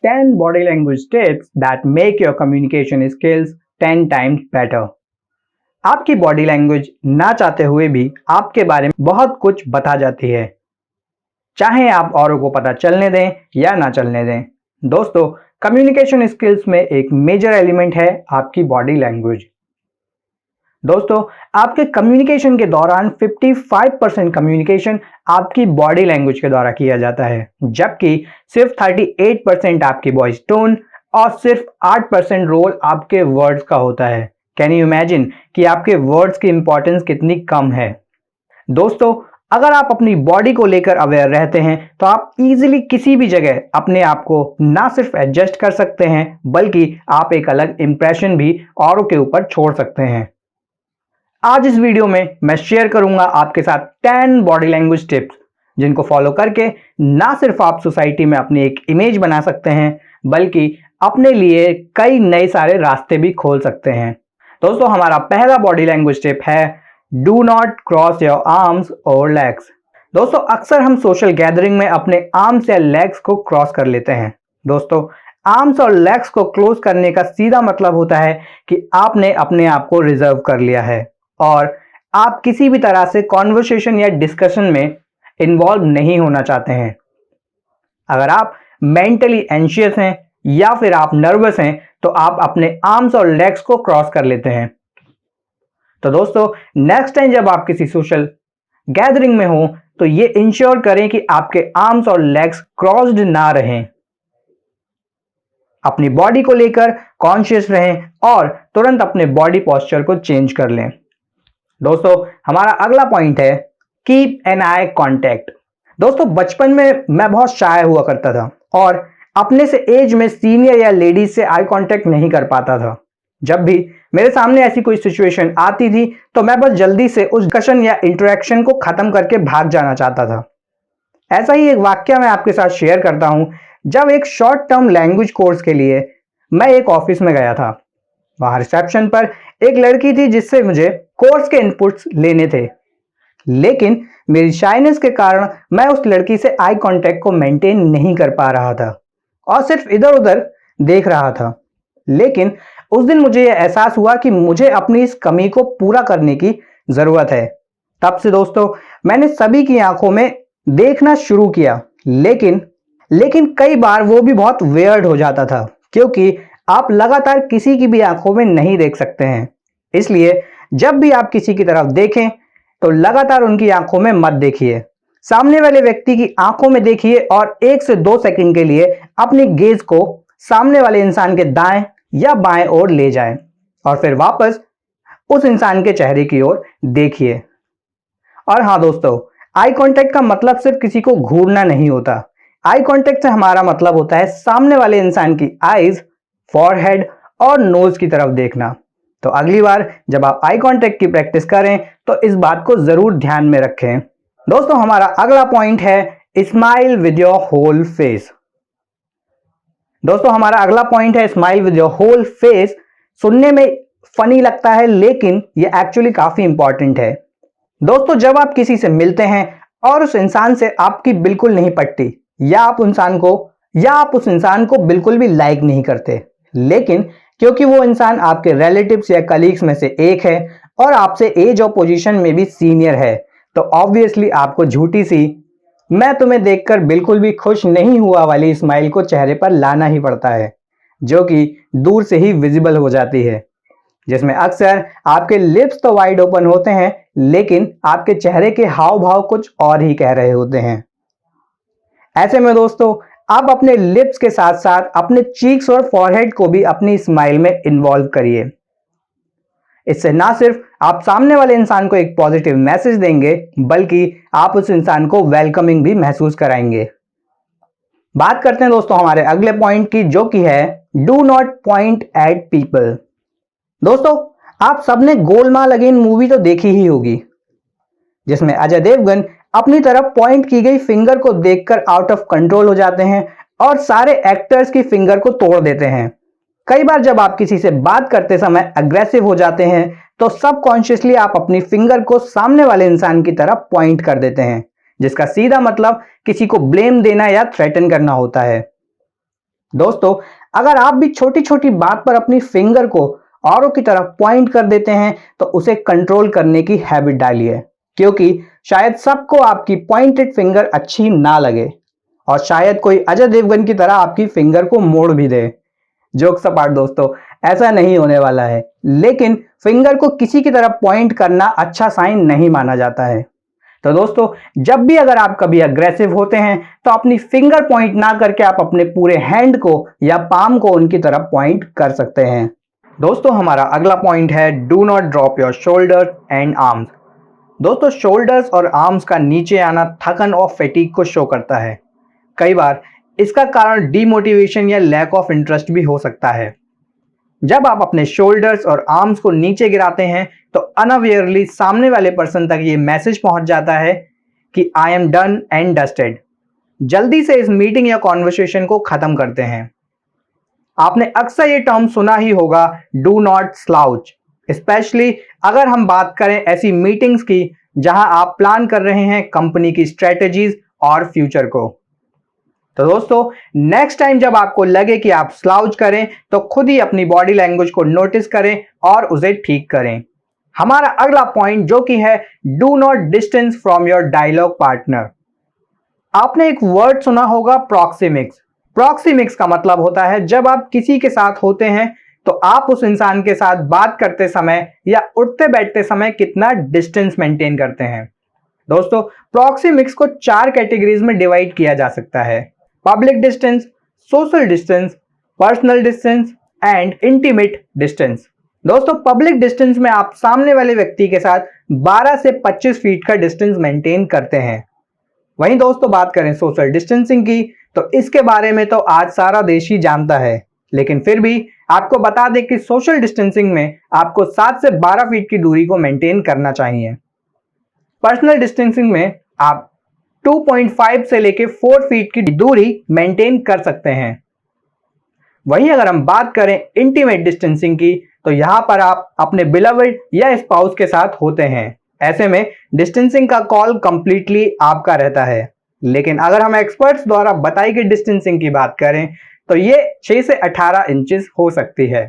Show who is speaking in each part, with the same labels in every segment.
Speaker 1: 10 body language tips that make your communication skills 10 times better। आपकी body language ना चाहते हुए भी आपके बारे में बहुत कुछ बता जाती है, चाहे आप औरों को पता चलने दें या ना चलने दें। दोस्तों, कम्युनिकेशन स्किल्स में एक मेजर एलिमेंट है आपकी बॉडी लैंग्वेज। दोस्तों, आपके कम्युनिकेशन के दौरान 55% कम्युनिकेशन आपकी बॉडी लैंग्वेज के द्वारा किया जाता है, जबकि सिर्फ 38% आपकी वॉइस टोन और सिर्फ 8% रोल आपके वर्ड्स का होता है। कैन यू इमेजिन कि आपके वर्ड्स की इंपॉर्टेंस कितनी कम है। दोस्तों, अगर आप अपनी बॉडी को लेकर अवेयर रहते हैं तो आप इजीली किसी भी जगह अपने आप को ना सिर्फ एडजस्ट कर सकते हैं, बल्कि आप एक अलग इंप्रेशन भी औरों के ऊपर छोड़ सकते हैं। आज इस वीडियो में मैं शेयर करूंगा आपके साथ 10 बॉडी लैंग्वेज टिप्स, जिनको फॉलो करके ना सिर्फ आप सोसाइटी में अपनी एक इमेज बना सकते हैं, बल्कि अपने लिए कई नए सारे रास्ते भी खोल सकते हैं। दोस्तों, हमारा पहला बॉडी लैंग्वेज टिप है do not cross your arms और लेग्स। दोस्तों, अक्सर हम सोशल गैदरिंग में अपने आर्म्स या लेग्स को क्रॉस कर लेते हैं। दोस्तों, आर्म्स और लेग्स को क्लोज करने का सीधा मतलब होता है कि आपने अपने आप को रिजर्व कर लिया है और आप किसी भी तरह से कॉन्वर्सेशन या डिस्कशन में इन्वॉल्व नहीं होना चाहते हैं। अगर आप मेंटली एंशियस हैं या फिर आप नर्वस हैं तो आप अपने आर्म्स और लेग्स को क्रॉस कर लेते हैं। तो दोस्तों, नेक्स्ट टाइम जब आप किसी सोशल गैदरिंग में हो तो ये इंश्योर करें कि आपके आर्म्स और लेग्स क्रॉस्ड ना रहें। अपनी बॉडी को लेकर कॉन्शियस रहें और तुरंत अपने बॉडी पोस्चर को चेंज कर लें। दोस्तों, हमारा अगला पॉइंट है कीप एन आई कांटेक्ट। दोस्तों, बचपन में मैं बहुत शाय हुआ करता था और अपने से एज में सीनियर या लेडीज से आई कांटेक्ट नहीं कर पाता था। जब भी मेरे सामने ऐसी कोई सिचुएशन आती थी तो मैं बस जल्दी से उस डिस्कशन या इंटरेक्शन को खत्म करके भाग जाना चाहता था। ऐसा ही एक वाक्य मैं आपके साथ शेयर करता हूं। जब एक शॉर्ट टर्म लैंग्वेज कोर्स के लिए मैं एक ऑफिस में गया था, वहां रिसेप्शन पर एक लड़की थी जिससे मुझे कोर्स के इनपुट्स लेने थे, लेकिन मेरी शाइनेस के कारण मैं उस लड़की से आई कांटेक्ट को मेंटेन नहीं कर पा रहा था और सिर्फ इधर उधर देख रहा था। लेकिन उस दिन मुझे यह एहसास हुआ कि मुझे अपनी इस कमी को पूरा करने की जरूरत है। तब से दोस्तों, मैंने सभी की आंखों में देखना शुरू किया, लेकिन कई बार वो भी बहुत वियर्ड हो जाता था, क्योंकि आप लगातार किसी की भी आंखों में नहीं देख सकते हैं। इसलिए जब भी आप किसी की तरफ देखें तो लगातार उनकी आंखों में मत देखिए। सामने वाले व्यक्ति की आंखों में देखिए और 1 से 2 सेकंड के लिए अपनी गेज को सामने वाले इंसान के दाएं या बाएं ओर ले जाएं और फिर वापस उस इंसान के चेहरे की ओर देखिए। और हाँ दोस्तों, आई कांटेक्ट का मतलब सिर्फ किसी को घूरना नहीं होता। आई कांटेक्ट से हमारा मतलब होता है सामने वाले इंसान की आईज, फॉरहेड और नोज की तरफ देखना। तो अगली बार जब आप आई कांटेक्ट की प्रैक्टिस करें तो इस बात को जरूर ध्यान में रखें। दोस्तों, हमारा अगला पॉइंट है smile with your whole face. दोस्तों, हमारा अगला पॉइंट है smile with your whole face. सुनने में फनी लगता है, लेकिन ये एक्चुअली काफी इंपॉर्टेंट है। दोस्तों, जब आप किसी से मिलते हैं और उस इंसान से आपकी बिल्कुल नहीं पटती या आप उस इंसान को बिल्कुल भी लाइक नहीं करते, लेकिन क्योंकि वो इंसान आपके रिलेटिव्स या कलीग्स में से एक है और आपसे एज और पोजीशन में भी सीनियर है, तो ऑब्वियसली आपको झूठी सी मैं तुम्हें देखकर बिल्कुल भी खुश नहीं हुआ वाली स्माइल को चेहरे पर लाना ही पड़ता है, जो कि दूर से ही विजिबल हो जाती है, जिसमें अक्सर आपके लिप्स तो वाइड ओपन होते हैं, लेकिन आपके चेहरे के हाव भाव कुछ और ही कह रहे होते हैं। ऐसे में दोस्तों, आप अपने लिप्स के साथ साथ अपने चीक्स और फॉरहेड को भी अपनी स्माइल में इन्वॉल्व करिए। इससे ना सिर्फ आप सामने वाले इंसान को एक पॉजिटिव मैसेज देंगे, बल्कि आप उस इंसान को वेलकमिंग भी महसूस कराएंगे। बात करते हैं दोस्तों हमारे अगले पॉइंट की, जो कि है do not point at people. दोस्तों, आप सबने गोलमाल अगेन मूवी तो देखी ही होगी, जिसमें अजय देवगन अपनी तरफ पॉइंट की गई फिंगर को देखकर आउट ऑफ कंट्रोल हो जाते हैं और सारे एक्टर्स की फिंगर को तोड़ देते हैं। कई बार जब आप किसी से बात करते समय अग्रेसिव हो जाते हैं तो सबकॉन्शियसली आप अपनी फिंगर को सामने वाले इंसान की तरफ पॉइंट कर देते हैं, जिसका सीधा मतलब किसी को ब्लेम देना या थ्रेटन करना होता है। दोस्तों, अगर आप भी छोटी छोटी बात पर अपनी फिंगर को औरों की तरफ पॉइंट कर देते हैं तो उसे कंट्रोल करने की हैबिट डालिए, क्योंकि शायद सबको आपकी पॉइंटेड फिंगर अच्छी ना लगे और शायद कोई अजय देवगन की तरह आपकी फिंगर को मोड़ भी दे। जोक्स अपार्ट दोस्तों, ऐसा नहीं होने वाला है, लेकिन फिंगर को किसी की तरफ पॉइंट करना अच्छा साइन नहीं माना जाता है। तो दोस्तों, जब भी अगर आप कभी अग्रेसिव होते हैं तो अपनी फिंगर पॉइंट ना करके आप अपने पूरे हैंड को या पाम को उनकी तरफ पॉइंट कर सकते हैं। दोस्तों, हमारा अगला पॉइंट है do not drop your shoulder and arms. दोस्तों, शोल्डर्स और आर्म्स का नीचे आना थकन और फैटीग को शो करता है। कई बार इसका कारण डीमोटिवेशन या लैक ऑफ इंटरेस्ट भी हो सकता है। जब आप अपने शोल्डर्स और आर्म्स को नीचे गिराते हैं तो अनअवेयरली सामने वाले पर्सन तक ये मैसेज पहुंच जाता है कि I am done and dusted. जल्दी से इस मीटिंग या कॉन्वर्सेशन को खत्म करते हैं। आपने अक्सर ये टर्म सुना ही होगा, डू नॉट स्लाउच, स्पेशली अगर हम बात करें ऐसी मीटिंग्स की जहां आप प्लान कर रहे हैं कंपनी की स्ट्रेटेजीज और फ्यूचर को। तो दोस्तों, नेक्स्ट टाइम जब आपको लगे कि आप स्लाउच करें तो खुद ही अपनी बॉडी लैंग्वेज को नोटिस करें और उसे ठीक करें। हमारा अगला पॉइंट जो कि है do not distance from your dialogue partner. आपने एक वर्ड सुना होगा, प्रॉक्सिमिक्स। प्रॉक्सिमिक्स का मतलब होता है जब आप किसी के साथ होते हैं तो आप उस इंसान के साथ बात करते समय या उठते बैठते समय कितना डिस्टेंस मेंटेन करते हैं। दोस्तों, प्रॉक्सिमिक्स को 4 कैटेगरीज में डिवाइड किया जा सकता है: public distance, social distance, personal distance and intimate distance. दोस्तों, पब्लिक डिस्टेंस में आप सामने वाले व्यक्ति के साथ 12 से 25 फीट का डिस्टेंस मेंटेन करते हैं। वहीं दोस्तों, बात करें सोशल डिस्टेंसिंग की तो इसके बारे में तो आज सारा देश ही जानता है, लेकिन फिर भी आपको बता दें कि सोशल डिस्टेंसिंग में आपको 7 से 12 फीट की दूरी को मेंटेन करना चाहिए। पर्सनल डिस्टेंसिंग में आप 2.5 से लेके 4 फीट की दूरी मेंटेन कर सकते हैं। वहीं अगर हम बात करें इंटीमेट डिस्टेंसिंग की तो यहां पर आप अपने बिलवड या स्पाउस के साथ होते हैं। ऐसे में डिस्टेंसिंग का कॉल कंप्लीटली आपका रहता है, लेकिन अगर हम एक्सपर्ट्स द्वारा बताई गई डिस्टेंसिंग की बात करें तो ये 6 से 18 इंचेस हो सकती है।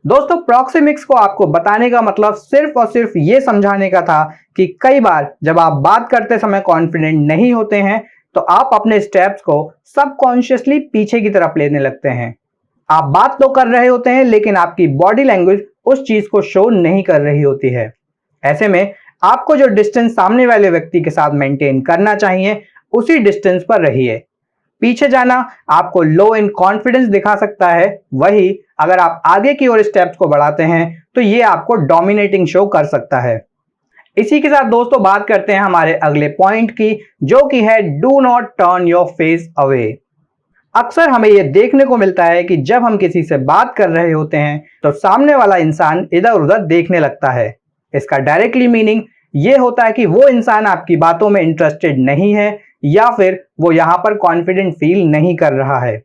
Speaker 1: दोस्तों, प्रॉक्सिमिक्स को आपको बताने का मतलब सिर्फ और सिर्फ ये समझाने का था कि कई बार जब आप बात करते समय कॉन्फिडेंट नहीं होते हैं तो आप अपने स्टेप्स को सबकॉन्शियसली पीछे की तरफ लेने लगते हैं। आप बात तो कर रहे होते हैं लेकिन आपकी बॉडी लैंग्वेज उस चीज को शो नहीं कर रही होती है। ऐसे में आपको जो डिस्टेंस सामने वाले व्यक्ति के साथ मेंटेन करना चाहिए उसी डिस्टेंस पर रहिए। पीछे जाना आपको लो इन कॉन्फिडेंस दिखा सकता है, वही अगर आप आगे की ओर स्टेप्स को बढ़ाते हैं तो ये आपको डोमिनेटिंग शो कर सकता है। इसी के साथ दोस्तों बात करते हैं हमारे अगले पॉइंट की, जो कि है do not turn your face away. अक्सर हमें यह देखने को मिलता है कि जब हम किसी से बात कर रहे होते हैं तो सामने वाला इंसान इधर उधर देखने लगता है। इसका डायरेक्टली मीनिंग ये होता है कि वो इंसान आपकी बातों में इंटरेस्टेड नहीं है या फिर वो यहां पर कॉन्फिडेंट फील नहीं कर रहा है।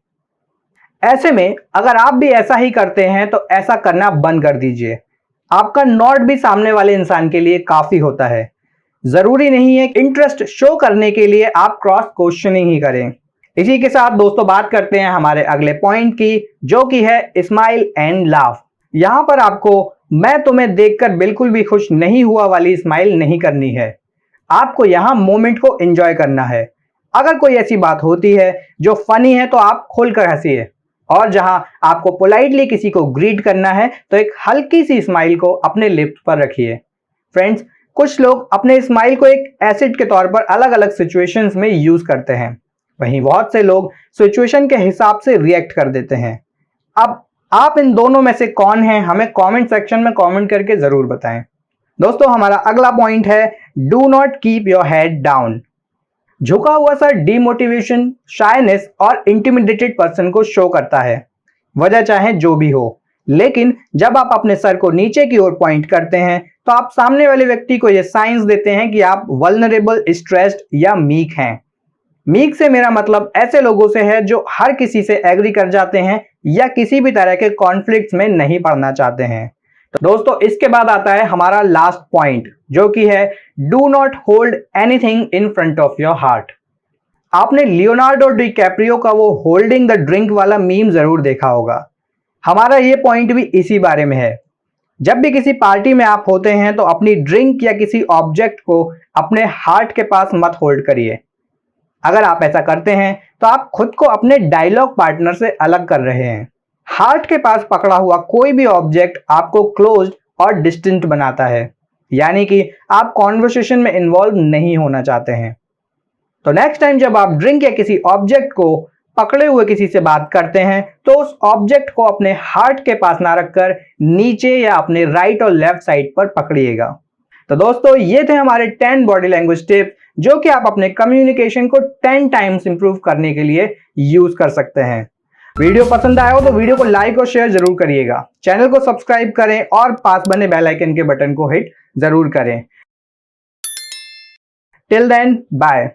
Speaker 1: ऐसे में अगर आप भी ऐसा ही करते हैं तो ऐसा करना बंद कर दीजिए। आपका नॉड भी सामने वाले इंसान के लिए काफी होता है। जरूरी नहीं है इंटरेस्ट शो करने के लिए आप क्रॉस क्वेश्चनिंग ही करें। इसी के साथ दोस्तों बात करते हैं हमारे अगले पॉइंट की, जो कि है स्माइल एंड लाफ। यहां पर आपको मैं तुम्हें देखकर बिल्कुल भी खुश नहीं हुआ वाली स्माइल नहीं करनी है। आपको यहां मोमेंट को एंजॉय करना है। अगर कोई ऐसी बात होती है जो फनी है तो आप खोलकर हंसिए, और जहां आपको पोलाइटली किसी को ग्रीट करना है तो एक हल्की सी स्माइल को अपने लिप्स पर रखिए। फ्रेंड्स, कुछ लोग अपने स्माइल को एक एसिड के तौर पर अलग अलग सिचुएशंस में यूज करते हैं, वहीं बहुत से लोग सिचुएशन के हिसाब से रिएक्ट कर देते हैं। अब आप इन दोनों में से कौन हैं, हमें कमेंट सेक्शन में कमेंट करके जरूर बताएं। दोस्तों, हमारा अगला पॉइंट है do not keep your head down. झुका हुआ सर डीमोटिवेशन, शायनेस और इंटिमिडेटेड पर्सन को शो करता है, वजह चाहे जो भी हो। लेकिन जब आप अपने सर को नीचे की ओर पॉइंट करते हैं तो आप सामने वाले व्यक्ति को यह साइंस देते हैं कि आप वल्नरेबल, स्ट्रेस्ड या मीक हैं। मीक से मेरा मतलब ऐसे लोगों से है जो हर किसी से एग्री कर जाते हैं या किसी भी तरह के कॉन्फ्लिक्ट्स में नहीं पड़ना चाहते हैं। तो दोस्तों, इसके बाद आता है हमारा लास्ट पॉइंट, जो कि है do not hold anything in front of your heart. आपने लियोनार्डो डिकैप्रियो का वो होल्डिंग द ड्रिंक वाला मीम जरूर देखा होगा। हमारा ये पॉइंट भी इसी बारे में है। जब भी किसी पार्टी में आप होते हैं तो अपनी ड्रिंक या किसी ऑब्जेक्ट को अपने हार्ट के पास मत होल्ड करिए। अगर आप ऐसा करते हैं तो आप खुद को अपने डायलॉग पार्टनर से अलग कर रहे हैं। हार्ट के पास पकड़ा हुआ कोई भी ऑब्जेक्ट आपको क्लोज्ड और डिस्टेंट बनाता है, यानी कि आप कॉन्वर्सेशन में इन्वॉल्व नहीं होना चाहते हैं। तो नेक्स्ट टाइम जब आप ड्रिंक या किसी ऑब्जेक्ट को पकड़े हुए किसी से बात करते हैं तो उस ऑब्जेक्ट को अपने हार्ट के पास ना रखकर नीचे या अपने राइट और लेफ्ट साइड पर पकड़िएगा। तो दोस्तों ये थे हमारे 10 बॉडी लैंग्वेज टिप्स जो कि आप अपने कम्युनिकेशन को 10 टाइम्स इंप्रूव करने के लिए यूज कर सकते हैं। वीडियो पसंद आया हो तो वीडियो को लाइक और शेयर जरूर करिएगा। चैनल को सब्सक्राइब करें और पास बने बेल आइकन के बटन को हिट जरूर करें। Till then bye.